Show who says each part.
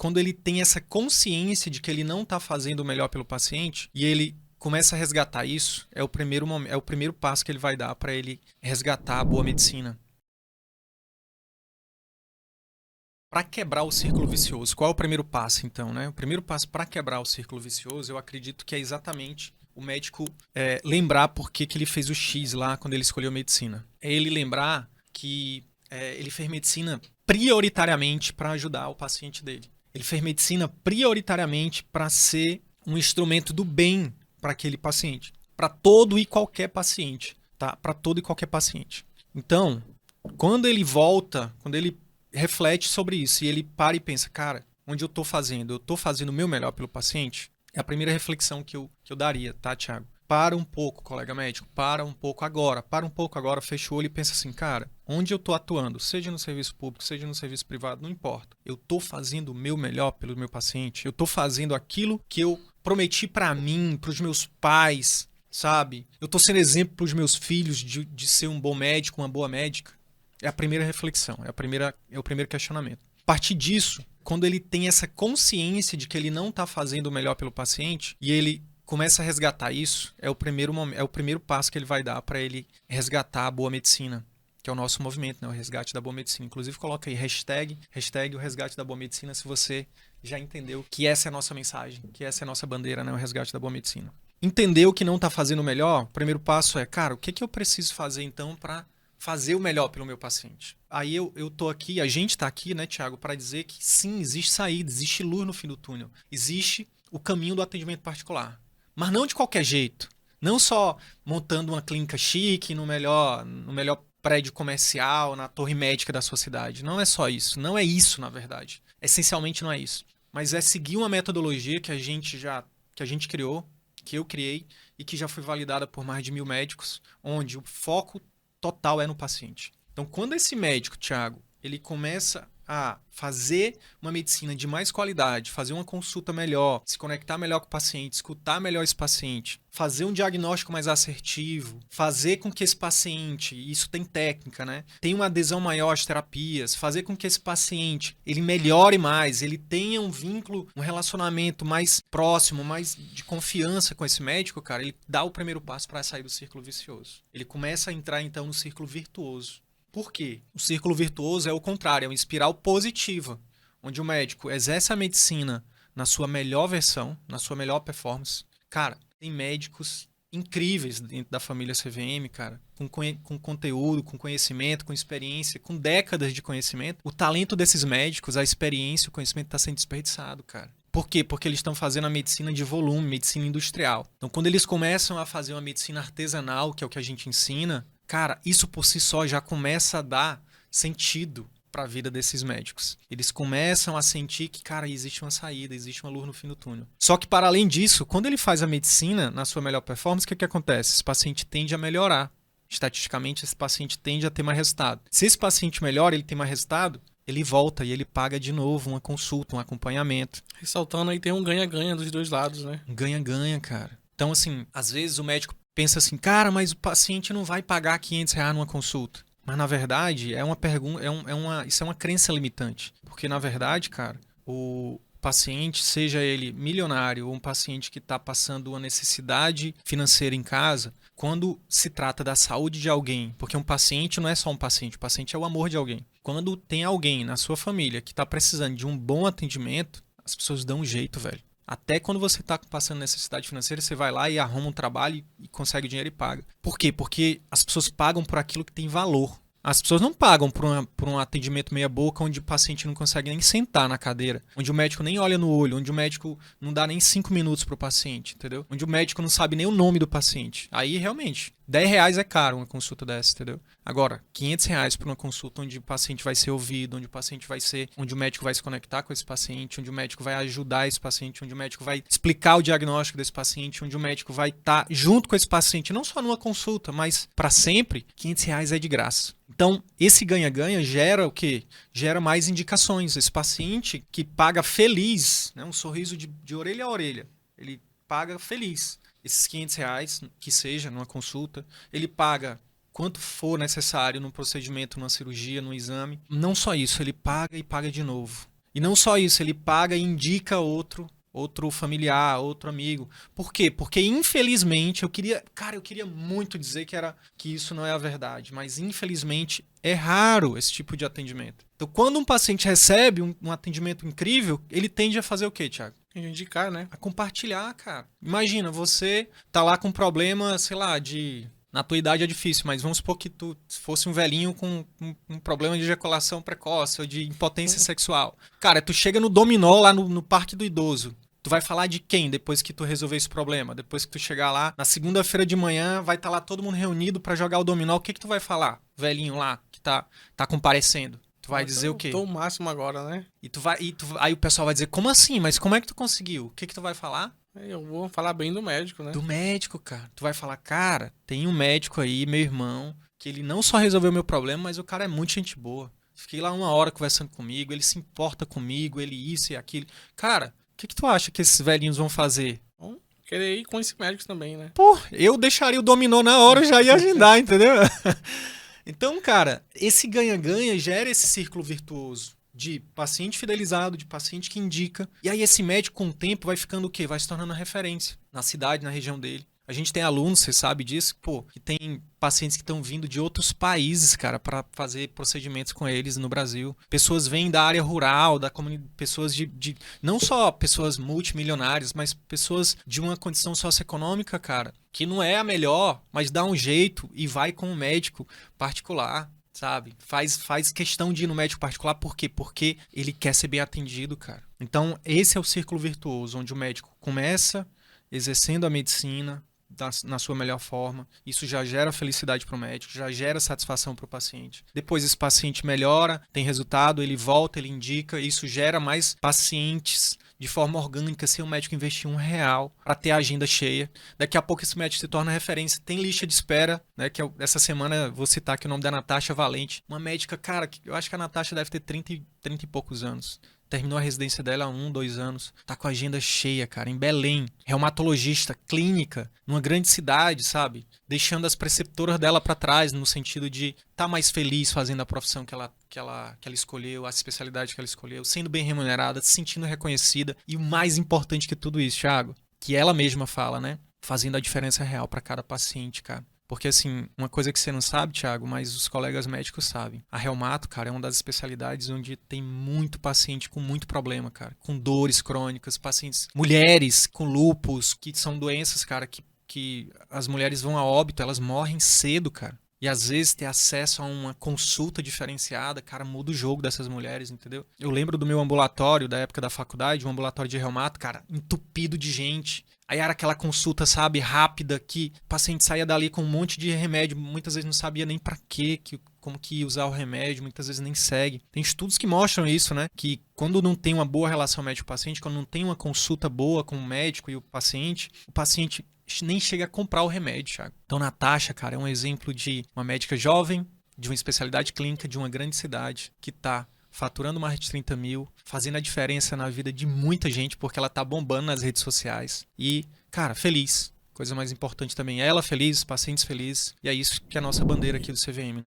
Speaker 1: quando ele tem essa consciência de que ele não está fazendo o melhor pelo paciente e ele começa a resgatar isso, é o primeiro passo que ele vai dar para ele resgatar a boa medicina. Para quebrar o círculo vicioso, qual é o primeiro passo, então, né? O primeiro passo para quebrar o círculo vicioso, eu acredito que é exatamente o médico lembrar por que ele fez o X lá quando ele escolheu medicina. É ele lembrar que ele fez medicina prioritariamente para ajudar o paciente dele. Ele fez medicina prioritariamente para ser um instrumento do bem para aquele paciente. Para todo e qualquer paciente, tá? Para todo e qualquer paciente. Então, quando ele volta, quando ele reflete sobre isso e ele para e pensa, cara, onde eu tô fazendo o meu melhor pelo paciente? É a primeira reflexão que eu daria, tá, Thiago? Para um pouco, colega médico, para um pouco agora, fecha o olho e pensa assim, cara, onde eu tô atuando, seja no serviço público, seja no serviço privado, não importa. Eu tô fazendo o meu melhor pelo meu paciente, eu tô fazendo aquilo que eu prometi para mim, para os meus pais, sabe? Eu tô sendo exemplo para os meus filhos de ser um bom médico, uma boa médica. É a primeira reflexão, é o primeiro questionamento. A partir disso, quando ele tem essa consciência de que ele não está fazendo o melhor pelo paciente e ele começa a resgatar isso, é o primeiro passo que ele vai dar para ele resgatar a boa medicina, que é o nosso movimento, né? O resgate da boa medicina. Inclusive, coloca aí hashtag o resgate da boa medicina, se você já entendeu que essa é a nossa mensagem, que essa é a nossa bandeira, né? O resgate da boa medicina. Entendeu que não está fazendo o melhor? O primeiro passo é, cara, o que eu preciso fazer então para fazer o melhor pelo meu paciente? Aí eu tô aqui, a gente tá aqui, né, Thiago, para dizer que sim, existe saída, existe luz no fim do túnel. Existe o caminho do atendimento particular. Mas não de qualquer jeito. Não só montando uma clínica chique no melhor prédio comercial, na torre médica da sua cidade. Não é só isso. Não é isso, na verdade. Essencialmente não é isso. Mas é seguir uma metodologia que a gente criou, que eu criei e que já foi validada por mais de 1.000 médicos, onde o foco total é no paciente. Então, quando esse médico, Thiago, ele começa a fazer uma medicina de mais qualidade, fazer uma consulta melhor, se conectar melhor com o paciente, escutar melhor esse paciente, fazer um diagnóstico mais assertivo, fazer com que esse paciente, isso tem técnica, né? Tenha uma adesão maior às terapias, fazer com que esse paciente, ele melhore mais, ele tenha um vínculo, um relacionamento mais próximo, mais de confiança com esse médico, cara, ele dá o primeiro passo para sair do círculo vicioso. Ele começa a entrar, então, no círculo virtuoso. Por quê? O círculo virtuoso é o contrário, é uma espiral positiva, onde o médico exerce a medicina na sua melhor versão, na sua melhor performance. Cara, tem médicos incríveis dentro da família CVM, cara, com conteúdo, com conhecimento, com experiência, com décadas de conhecimento. O talento desses médicos, a experiência, o conhecimento está sendo desperdiçado, cara. Por quê? Porque eles estão fazendo a medicina de volume, medicina industrial. Então, quando eles começam a fazer uma medicina artesanal, que é o que a gente ensina, cara, isso por si só já começa a dar sentido para a vida desses médicos. Eles começam a sentir que, cara, existe uma saída, existe uma luz no fim do túnel. Só que, para além disso, quando ele faz a medicina na sua melhor performance, o que acontece? Esse paciente tende a melhorar. Estatisticamente, esse paciente tende a ter mais resultado. Se esse paciente melhora, ele tem mais resultado, ele volta e ele paga de novo uma consulta, um acompanhamento.
Speaker 2: Ressaltando aí, tem um ganha-ganha dos dois lados, né?
Speaker 1: Ganha-ganha, cara. Então, assim, às vezes o médico pensa assim, cara, mas o paciente não vai pagar R$ 500 numa consulta. Mas, na verdade, é uma pergunta, isso é uma crença limitante. Porque, na verdade, cara, o paciente, seja ele milionário ou um paciente que está passando uma necessidade financeira em casa, quando se trata da saúde de alguém, porque um paciente não é só um paciente, o paciente é o amor de alguém. Quando tem alguém na sua família que está precisando de um bom atendimento, as pessoas dão um jeito, velho. Até quando você está passando necessidade financeira, você vai lá e arruma um trabalho e consegue o dinheiro e paga. Por quê? Porque as pessoas pagam por aquilo que tem valor. As pessoas não pagam por um atendimento meia boca onde o paciente não consegue nem sentar na cadeira, onde o médico nem olha no olho, onde o médico não dá nem 5 minutos pro paciente, entendeu? Onde o médico não sabe nem o nome do paciente. Aí, realmente, R$ 10 é caro uma consulta dessa, entendeu? Agora, R$ 500 por uma consulta onde o paciente vai ser ouvido, onde o médico vai se conectar com esse paciente, onde o médico vai ajudar esse paciente, onde o médico vai explicar o diagnóstico desse paciente, onde o médico vai estar junto com esse paciente, não só numa consulta, mas para sempre, R$ 500 é de graça. Então, esse ganha-ganha gera o quê? Gera mais indicações. Esse paciente que paga feliz, né, um sorriso de orelha a orelha, ele paga feliz. Esses R$ 500, que seja numa consulta, ele paga quanto for necessário num procedimento, numa cirurgia, num exame. Não só isso, ele paga e paga de novo. E não só isso, ele paga e indica outro familiar, outro amigo. Por quê? Porque infelizmente eu queria muito dizer que isso não é a verdade, mas infelizmente é raro esse tipo de atendimento. Então, quando um paciente recebe um atendimento incrível, ele tende a fazer o quê, Thiago?
Speaker 2: Indicar, né?
Speaker 1: A compartilhar, cara. Imagina, você tá lá com um problema, sei lá, na tua idade é difícil, mas vamos supor que tu fosse um velhinho com um problema de ejaculação precoce ou de impotência sexual. Cara, tu chega no dominó lá no Parque do Idoso. Tu vai falar de quem depois que tu resolver esse problema? Depois que tu chegar lá, na segunda-feira de manhã, vai estar lá todo mundo reunido pra jogar o dominó. O que tu vai falar? Velhinho lá, que tá comparecendo. Tu vai dizer o quê?
Speaker 2: Tô o máximo agora, né?
Speaker 1: Aí o pessoal vai dizer, como assim? Mas como é que tu conseguiu? O que tu vai falar?
Speaker 2: Eu vou falar bem do médico, né?
Speaker 1: Do médico, cara. Tu vai falar, cara, tem um médico aí, meu irmão, que ele não só resolveu meu problema, mas o cara é muito gente boa. Fiquei lá 1 hora conversando comigo, ele se importa comigo, ele isso e aquilo. Cara, o que tu acha que esses velhinhos vão fazer?
Speaker 2: Bom, querer ir com esse médico também, né?
Speaker 1: Pô, eu deixaria o dominó na hora, eu já ia agendar, entendeu? Então, cara, esse ganha-ganha gera esse círculo virtuoso de paciente fidelizado, de paciente que indica. E aí esse médico, com o tempo, vai ficando o quê? Vai se tornando a referência na cidade, na região dele. A gente tem alunos, você sabe disso, pô, que tem pacientes que estão vindo de outros países, cara, para fazer procedimentos com eles no Brasil. Pessoas vêm da área rural, da comunidade, pessoas não só pessoas multimilionárias, mas pessoas de uma condição socioeconômica, cara, que não é a melhor, mas dá um jeito e vai com um médico particular. Sabe? Faz questão de ir no médico particular, por quê? Porque ele quer ser bem atendido, cara. Então, esse é o círculo virtuoso, onde o médico começa exercendo a medicina na sua melhor forma. Isso já gera felicidade para o médico, já gera satisfação para o paciente. Depois esse paciente melhora, tem resultado, ele volta, ele indica, isso gera mais pacientes de forma orgânica, sem o médico investir R$1 para ter a agenda cheia. Daqui a pouco esse médico se torna referência, tem lista de espera, né? Que essa semana vou citar aqui o nome da Natasha Valente, uma médica, cara, que eu acho que a Natasha deve ter 30 e poucos anos. Terminou a residência dela há 2 anos. Tá com a agenda cheia, cara, em Belém. Reumatologista, clínica, numa grande cidade, sabe? Deixando as preceptoras dela pra trás, no sentido de tá mais feliz fazendo a profissão que ela escolheu, a especialidade que ela escolheu, sendo bem remunerada, se sentindo reconhecida. E o mais importante que tudo isso, Thiago, que ela mesma fala, né? Fazendo a diferença real pra cada paciente, cara. Porque, assim, uma coisa que você não sabe, Thiago, mas os colegas médicos sabem. A reumato, cara, é uma das especialidades onde tem muito paciente com muito problema, cara. Com dores crônicas, pacientes, mulheres com lúpus, que são doenças, cara, que as mulheres vão a óbito, elas morrem cedo, cara. E às vezes ter acesso a uma consulta diferenciada, cara, muda o jogo dessas mulheres, entendeu? Eu lembro do meu ambulatório, da época da faculdade, um ambulatório de reumato, cara, entupido de gente. Aí era aquela consulta, sabe, rápida, que o paciente saía dali com um monte de remédio, muitas vezes não sabia nem pra quê, como que ia usar o remédio, muitas vezes nem segue. Tem estudos que mostram isso, né? Que quando não tem uma boa relação médico-paciente, quando não tem uma consulta boa com o médico e o paciente nem chega a comprar o remédio, Thiago. Então, Natasha, cara, é um exemplo de uma médica jovem, de uma especialidade clínica, de uma grande cidade, que tá faturando mais de 30 mil, fazendo a diferença na vida de muita gente, porque ela tá bombando nas redes sociais. E, cara, feliz. Coisa mais importante também, ela feliz, os pacientes felizes. E é isso que é a nossa bandeira aqui do CVM.